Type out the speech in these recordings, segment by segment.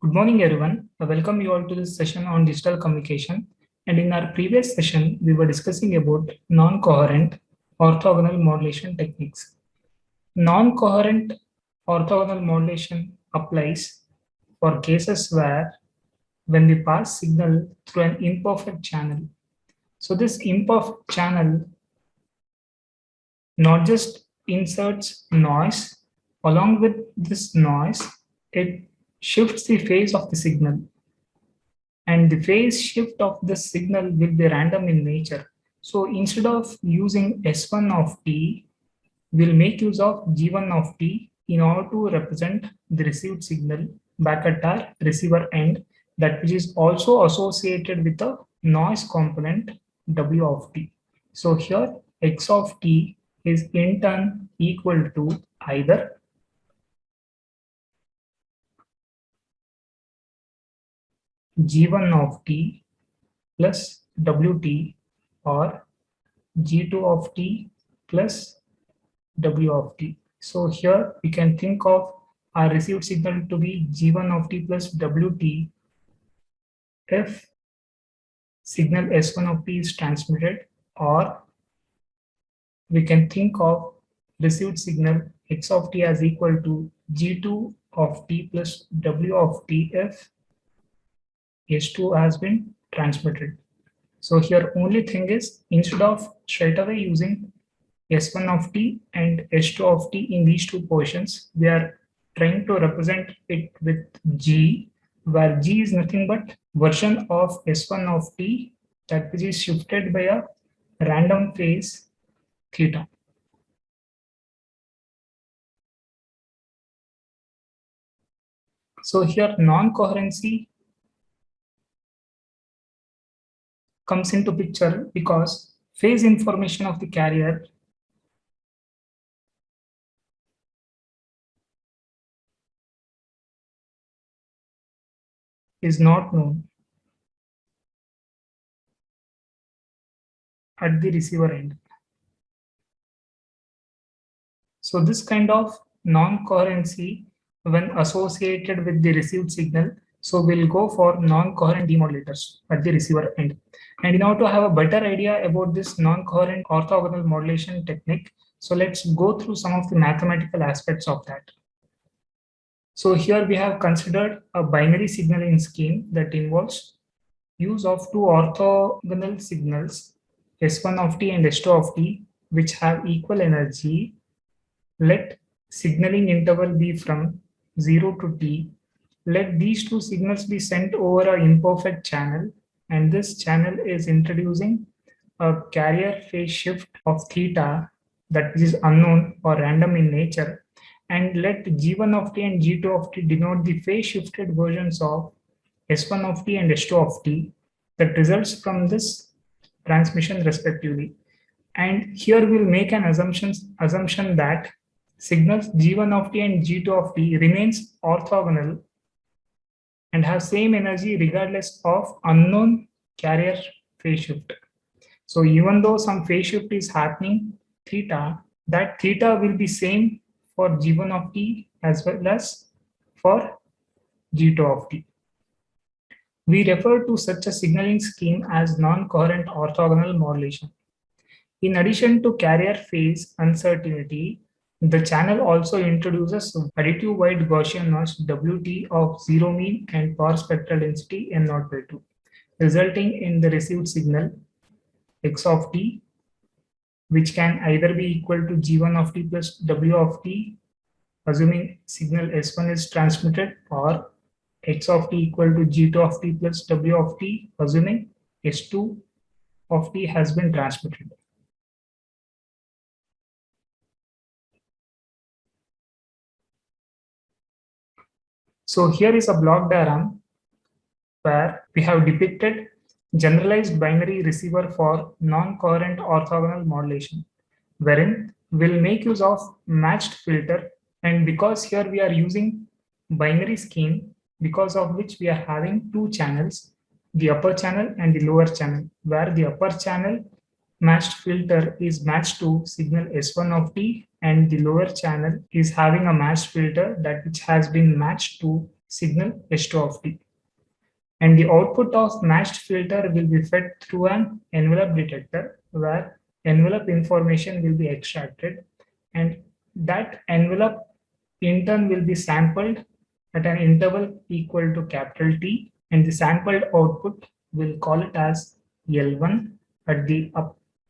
Good morning, everyone. I welcome you all to this session on digital communication. And in our previous session, we were discussing about non-coherent orthogonal modulation techniques. Non-coherent orthogonal modulation applies for cases where when we pass signal through an imperfect channel. So this imperfect channel not just inserts noise, along with this noise, it shifts the phase of the signal, and the phase shift of the signal will be random in nature. So instead of using S1 of t, we'll make use of G1 of t in order to represent the received signal back at our receiver end, that which is also associated with a noise component W of t. So here X of t is in turn equal to either G1 of t plus Wt or G2 of t plus W of t. So here we can think of our received signal to be G1 of t plus Wt if signal S1 of t is transmitted, or we can think of received signal X of t as equal to G2 of t plus W of t if S2 has been transmitted. So here only thing is, instead of straight away using S1 of t and S2 of t in these two portions, we are trying to represent it with G, where G is nothing but version of S1 of t that which is shifted by a random phase theta. So here non-coherency comes into picture because phase information of the carrier is not known at the receiver end. So this kind of non-coherency when associated with the received signal, so we'll go for non-coherent demodulators at the receiver end. And in order to have a better idea about this non-coherent orthogonal modulation technique, so let's go through some of the mathematical aspects of that. So here we have considered a binary signaling scheme that involves use of two orthogonal signals, S1 of t and S2 of t, which have equal energy. Let signaling interval be from 0 to t. Let these two signals be sent over an imperfect channel, and this channel is introducing a carrier phase shift of theta that is unknown or random in nature, and let G1 of t and G2 of t denote the phase shifted versions of S1 of t and S2 of t that results from this transmission respectively. And here we'll make an assumption that signals G1 of t and G2 of t remains orthogonal and have same energy regardless of unknown carrier phase shift. So even though some phase shift is happening theta, that theta will be same for G1 of t as well as for G2 of t. We refer to such a signaling scheme as non-coherent orthogonal modulation. In addition to carrier phase uncertainty, the channel also introduces additive wide Gaussian noise Wt of zero mean and power spectral density n0 by 2, resulting in the received signal x of t, which can either be equal to G1 of t plus W of t, assuming signal S1 is transmitted, or x of t equal to G2 of t plus W of t, assuming S2 of t has been transmitted. So here is a block diagram where we have depicted generalized binary receiver for non-coherent orthogonal modulation, wherein we'll make use of matched filter. And because here we are using binary scheme, because of which we are having two channels, the upper channel and the lower channel, where the upper channel matched filter is matched to signal S1 of t, and the lower channel is having a matched filter that which has been matched to signal S2 of t. And the output of matched filter will be fed through an envelope detector where envelope information will be extracted, and that envelope in turn will be sampled at an interval equal to capital T, and the sampled output will call it as L1 at the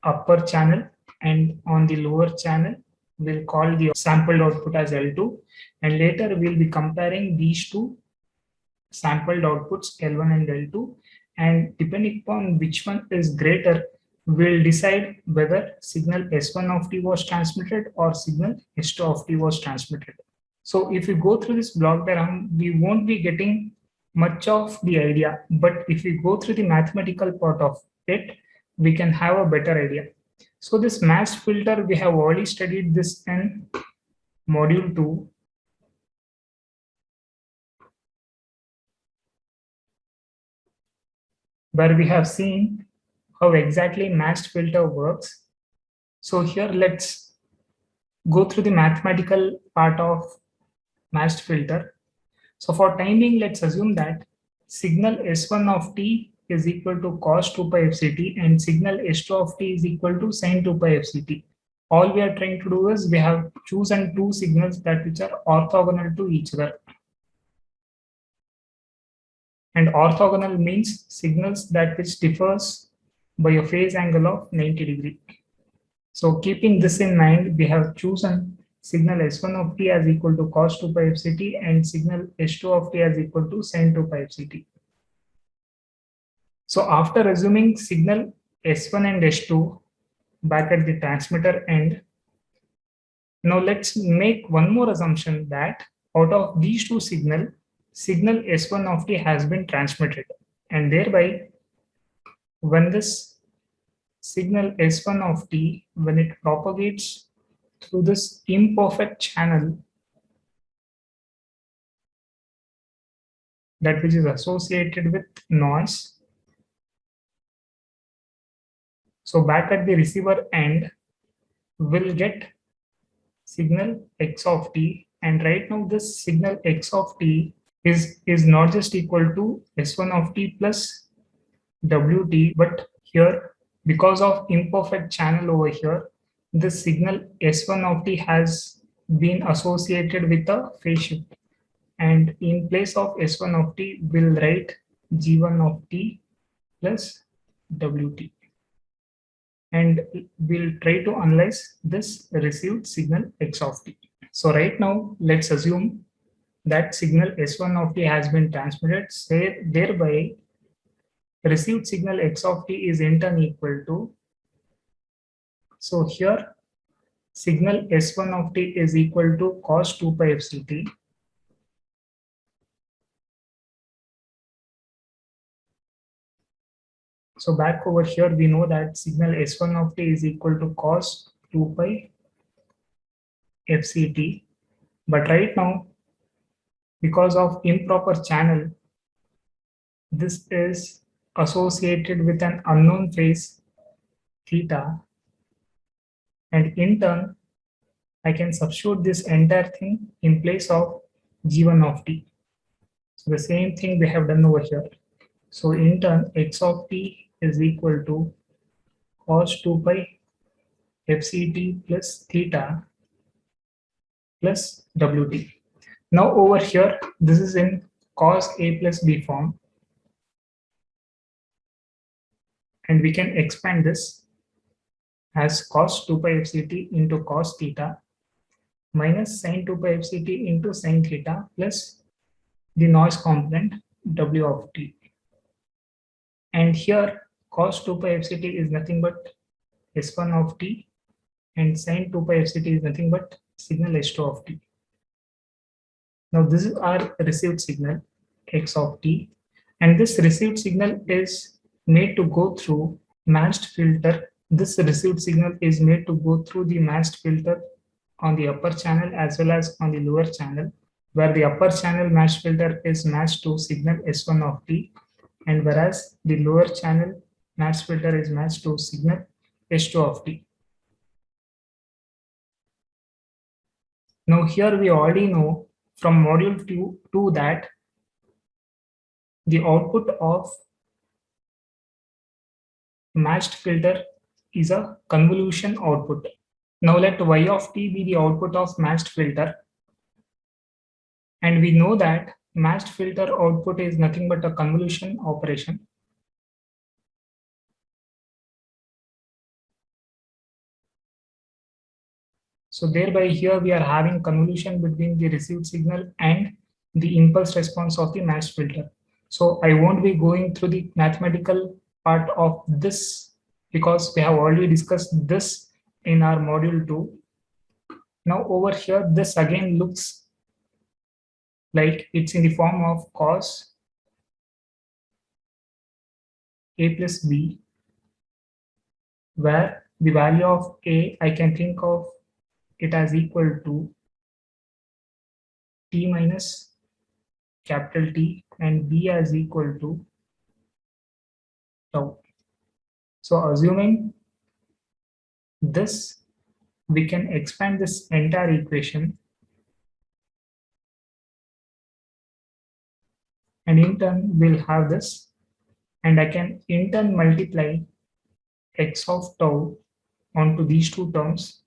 upper channel, and on the lower channel we'll call the sampled output as L2, and later we'll be comparing these two sampled outputs L1 and L2, and depending upon which one is greater, will decide whether signal S1 of t was transmitted or signal S2 of t was transmitted. So if we go through this block diagram, we won't be getting much of the idea, but if we go through the mathematical part of it, we can have a better idea. So this matched filter, we have already studied this in module 2. Where we have seen how exactly matched filter works. So here let's go through the mathematical part of matched filter. So for time being, let's assume that signal S1 of t is equal to cos 2 pi fct and signal S2 of t is equal to sin 2 pi fct. All we are trying to do is we have chosen two signals that which are orthogonal to each other. And orthogonal means signals that which differs by a phase angle of 90 degree. So keeping this in mind, we have chosen signal S1 of t as equal to cos 2 pi fct and signal S2 of t as equal to sin 2 pi fct. So after assuming signal S1 and S2 back at the transmitter end, now let's make one more assumption that out of these two signal S1 of t has been transmitted, and thereby when this signal S1 of t, when it propagates through this imperfect channel that which is associated with noise. So back at the receiver end, we'll get signal x of t, and right now this signal x of t is not just equal to S1 of t plus wt, but here because of imperfect channel over here, this signal S1 of t has been associated with a phase shift, and in place of S1 of t we'll write G1 of t plus wt, and we'll try to analyze this received signal x of t. So right now let's assume that signal S1 of t has been transmitted, say thereby received signal x of t is in turn equal to, so here signal S1 of t is equal to cos 2 pi fct So back over here, we know that signal S1 of t is equal to cos 2 pi fct. But right now, because of improper channel, this is associated with an unknown phase theta. And in turn, I can substitute this entire thing in place of G1 of t. So the same thing we have done over here. So in turn, x of t is equal to cos 2 pi fct plus theta plus wt. Now over here, this is in cos a plus b form, and we can expand this as cos 2 pi fct into cos theta minus sin 2 pi fct into sin theta plus the noise component w of t. And here cos 2 pi fct is nothing but S1 of t, and sin 2 pi fct is nothing but signal S2 of t. Now this is our received signal x of t, and this received signal is made to go through matched filter. This received signal is made to go through the matched filter on the upper channel as well as on the lower channel, where the upper channel matched filter is matched to signal S1 of t, and whereas the lower channel matched filter is matched to signal S2 of t. Now here we already know from module 2 that the output of matched filter is a convolution output. Now let y of t be the output of matched filter. And we know that matched filter output is nothing but a convolution operation. So thereby here we are having convolution between the received signal and the impulse response of the matched filter. So I won't be going through the mathematical part of this because we have already discussed this in our module 2. Now over here, this again looks like it's in the form of cos a plus b, where the value of a, I can think of it as equal to t minus capital T and b as equal to tau. So assuming this, we can expand this entire equation, and in turn we'll have this, and I can in turn multiply x of tau onto these two terms.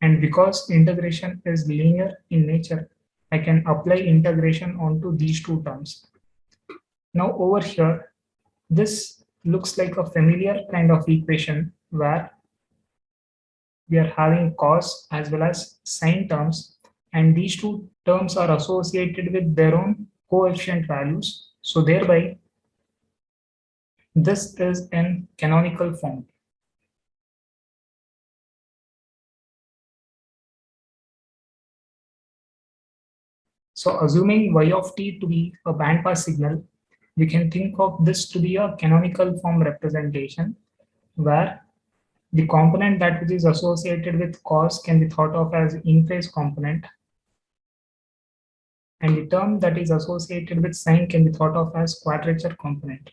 And because integration is linear in nature, I can apply integration onto these two terms. Now over here, this looks like a familiar kind of equation where we are having cos as well as sine terms, and these two terms are associated with their own coefficient values. So thereby, this is in canonical form. So assuming y of t to be a bandpass signal, we can think of this to be a canonical form representation where the component that which is associated with cos can be thought of as in-phase component, and the term that is associated with sine can be thought of as quadrature component.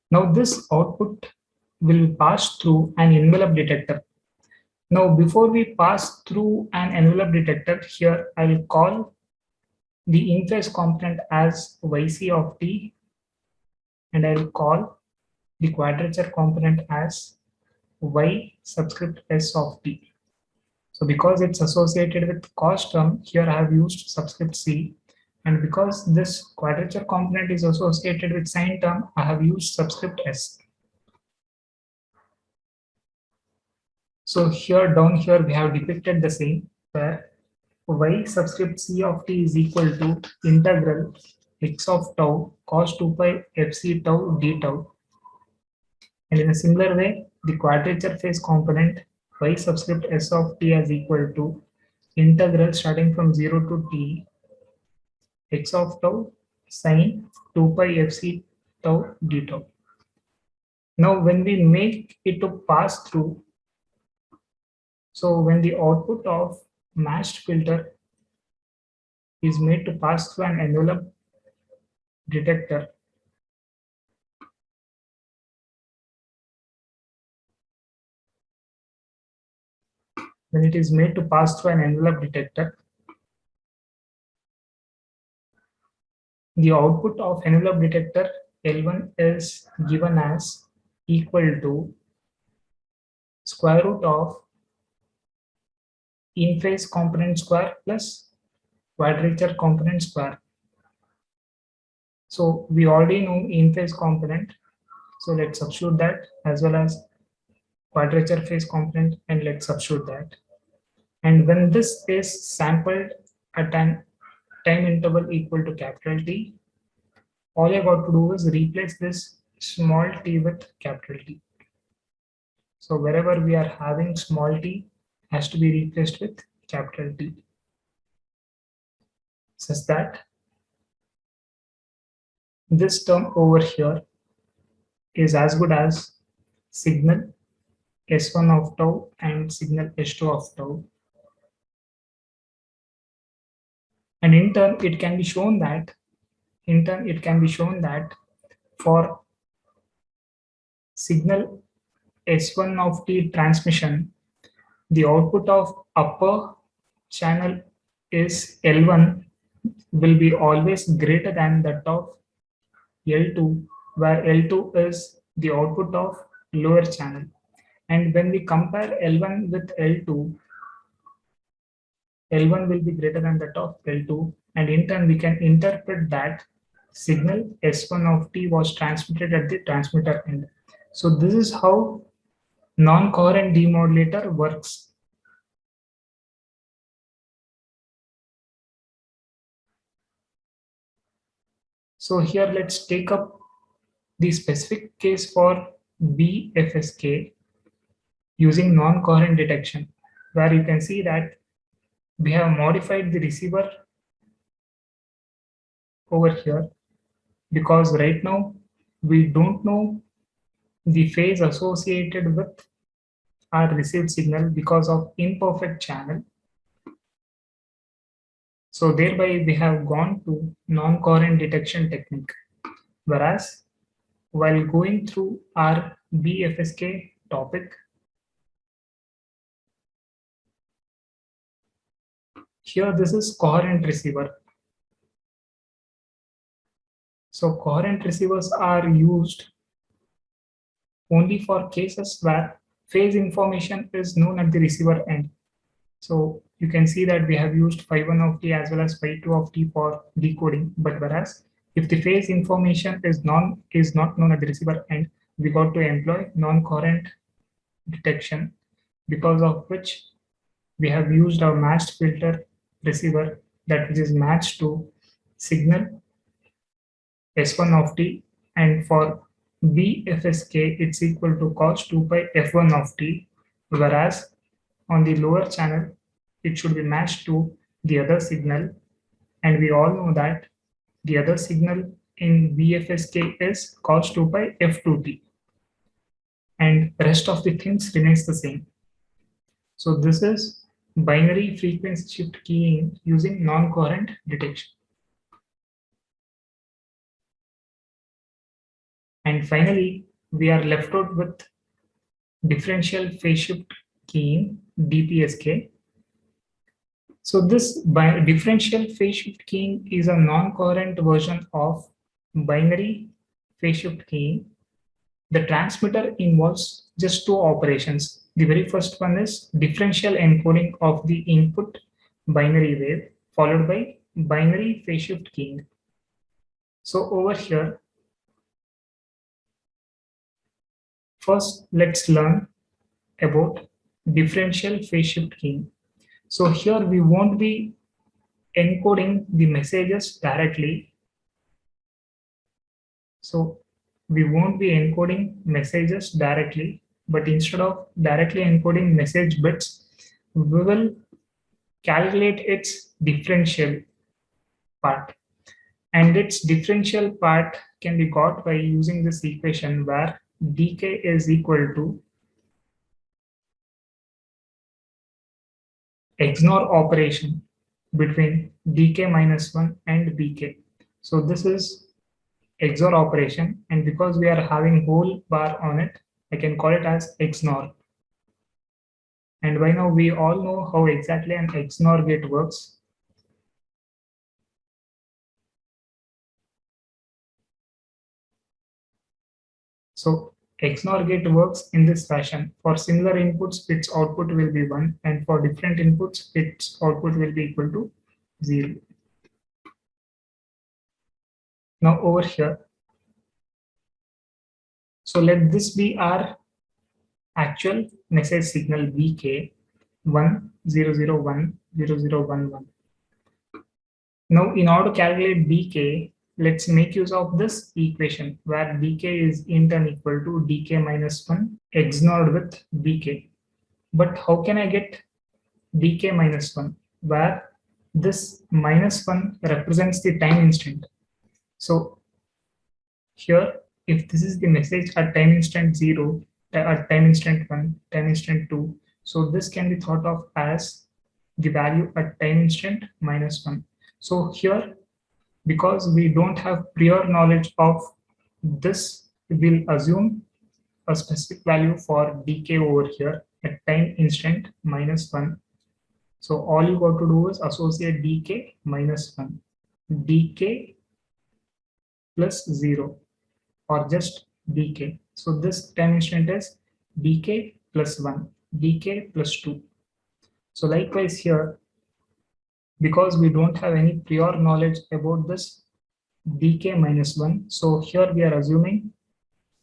Now this output will pass through an envelope detector. Now before we pass through an envelope detector, here I will call the in-phase component as yc of t, and I will call the quadrature component as y subscript s of t. So because it's associated with cos term, here I have used subscript c, and because this quadrature component is associated with sine term, I have used subscript s. So here down here we have depicted the same, where y subscript c of t is equal to integral x of tau cos 2 pi fc tau d tau. And in a similar way, the quadrature phase component y subscript s of t is equal to integral starting from 0 to t x of tau sine 2 pi fc tau d tau. Now when we make it to pass through, so when the output of matched filter is made to pass through an envelope detector, when it is made to pass through an envelope detector, the output of envelope detector L1 is given as equal to square root of in phase component square plus quadrature component square. So we already know in phase component, so let's substitute that, as well as quadrature phase component, and let's substitute that. And when this is sampled at an time interval equal to capital T, all I got to do is replace this small t with capital T. So wherever we are having small t has to be replaced with capital T, such that this term over here is as good as signal S1 of tau and signal S2 of tau. And in turn, it can be shown that for signal S1 of t transmission, the output of upper channel is L1 will be always greater than that of L2, where L2 is the output of lower channel. And when we compare L1 with L2, L1 will be greater than that of L2, and in turn we can interpret that signal S1 of t was transmitted at the transmitter end. So this is how non-coherent demodulator works. So here let's take up the specific case for BFSK using non-coherent detection, where you can see that we have modified the receiver over here, because right now we don't know the phase associated with our received signal because of imperfect channel. So thereby we have gone to non-coherent detection technique. Whereas while going through our BFSK topic, here this is coherent receiver. So coherent receivers are used only for cases where phase information is known at the receiver end. So you can see that we have used phi1 of t as well as phi2 of t for decoding. But whereas if the phase information is not known at the receiver end, we got to employ non-coherent detection, because of which we have used our matched filter receiver, that which is matched to signal S1 of t, and for BFSK it's equal to cos 2 pi f1 of t, whereas on the lower channel it should be matched to the other signal, and we all know that the other signal in BFSK is cos 2 pi f2t, and rest of the things remains the same. So this is binary frequency shift keying using non-coherent detection. And finally, we are left out with differential phase shift keying, DPSK. So this differential phase shift keying is a non-coherent version of binary phase shift keying. The transmitter involves just two operations. The very first one is differential encoding of the input binary wave, followed by binary phase shift keying. So over here, first let's learn about differential phase shift keying. So here we won't be encoding the messages directly. So we won't be encoding messages directly, but instead of directly encoding message bits, we will calculate its differential part. And its differential part can be got by using this equation where dk is equal to XNOR operation between dk minus 1 and bk. So this is XOR operation, and because we are having whole bar on it, I can call it as XNOR. And by now we all know how exactly an XNOR gate works. So XNOR gate works in this fashion. For similar inputs, its output will be 1, and for different inputs, its output will be equal to 0. Now over here, so let this be our actual message signal VK 100100011. Now in order to calculate BK, let's make use of this equation where BK is in turn equal to DK minus 1 XNOR with BK. But how can I get DK minus 1? Where this minus 1 represents the time instant. So here, if this is the message at time instant 0, at time instant 1, time instant 2, so this can be thought of as the value at time instant minus 1. So here, because we don't have prior knowledge of this, we'll assume a specific value for dk over here at time instant -1. So all you got to do is associate dk -1, dk plus 0, or just dk. So this time instant is dk plus 1, dk plus 2. So likewise here, because we don't have any prior knowledge about this dk -1, so here we are assuming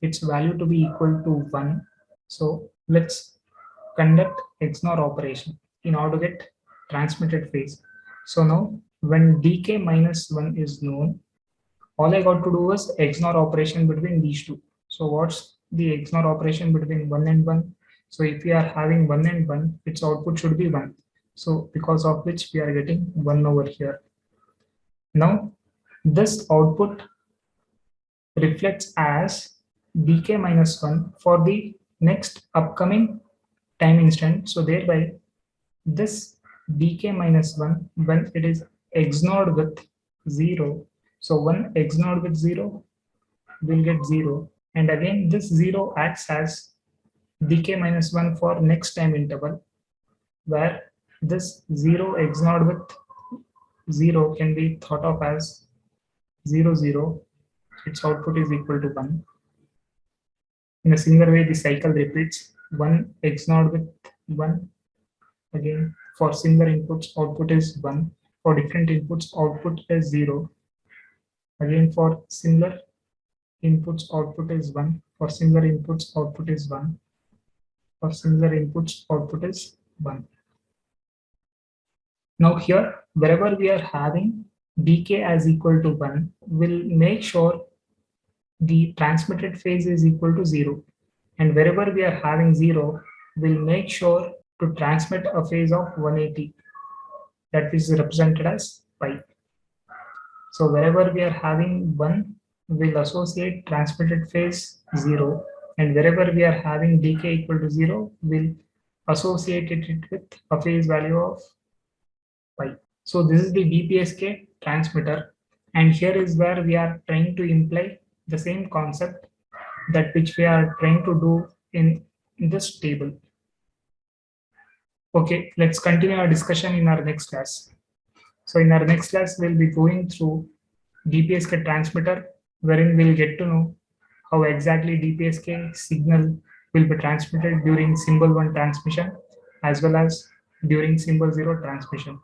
its value to be equal to 1. So let's conduct XNOR operation in order to get transmitted phase. So now when dk -1 is known, all I got to do is XNOR operation between these two. So what's the XNOR operation between 1 and 1? So if we are having 1 and 1, its output should be 1. So because of which we are getting 1 over here. Now this output reflects as dk -1 for the next upcoming time instant. So thereby this dk -1, when it is XNORed with 0, so one XNORed with 0 will get 0, and again this 0 acts as dk -1 for next time interval, where this 0 XNORed with 0 can be thought of as 0 0, its output is equal to 1. In a similar way, the cycle repeats. 1 XNORed with 1. Again, for similar inputs, output is 1. For different inputs, output is 0. Again, for similar inputs, output is 1. For similar inputs, output is 1. For similar inputs, output is 1. Now here, wherever we are having dk as equal to 1, we'll make sure the transmitted phase is equal to 0. And wherever we are having 0, we'll make sure to transmit a phase of 180, that is represented as pi. So wherever we are having 1, we'll associate transmitted phase 0, and wherever we are having dk equal to 0, we'll associate it with a phase value of pi. So this is the DPSK transmitter, and here is where we are trying to imply the same concept that which we are trying to do in this table. Okay, let's continue our discussion in our next class. So in our next class, we'll be going through DPSK transmitter, wherein we'll get to know how exactly DPSK signal will be transmitted during symbol 1 transmission as well as during symbol 0 transmission.